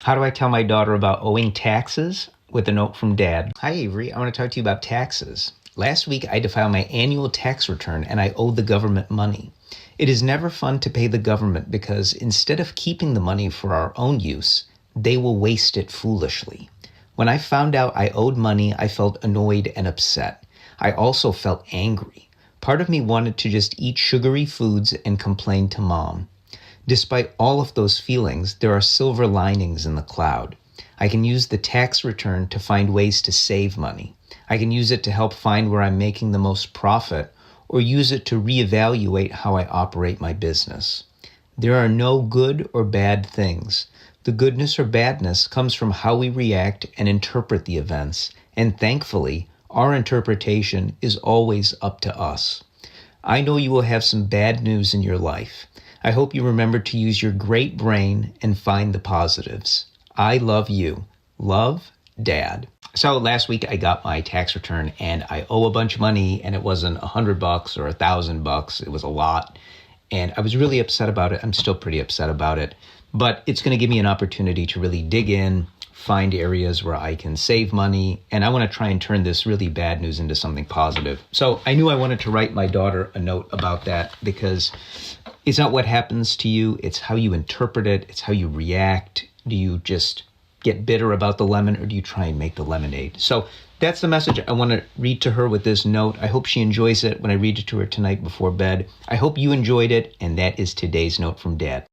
How do I tell my daughter about owing taxes? With a note from Dad. Hi, Avery. I want to talk to you about taxes. Last week, I had to file my annual tax return and I owe the government money. It is never fun to pay the government because instead of keeping the money for our own use, they will waste it foolishly. When I found out I owed money, I felt annoyed and upset. I also felt angry. Part of me wanted to just eat sugary foods and complain to Mom. Despite all of those feelings, there are silver linings in the cloud. I can use the tax return to find ways to save money. I can use it to help find where I'm making the most profit, or use it to reevaluate how I operate my business. There are no good or bad things. The goodness or badness comes from how we react and interpret the events, and thankfully, our interpretation is always up to us. I know you will have some bad news in your life. I hope you remember to use your great brain and find the positives. I love you. Love, Dad. So last week I got my tax return and I owe a bunch of money, and it wasn't $100 or $1,000. It was a lot. And I was really upset about it. I'm still pretty upset about it, but it's going to give me an opportunity to really dig in, find areas where I can save money. And I want to try and turn this really bad news into something positive. So I knew I wanted to write my daughter a note about that, because it's not what happens to you. It's how you interpret it. It's how you react. Do you just get bitter about the lemon, or do you try and make the lemonade? So that's the message I want to read to her with this note. I hope she enjoys it when I read it to her tonight before bed. I hope you enjoyed it, and that is today's note from Dad.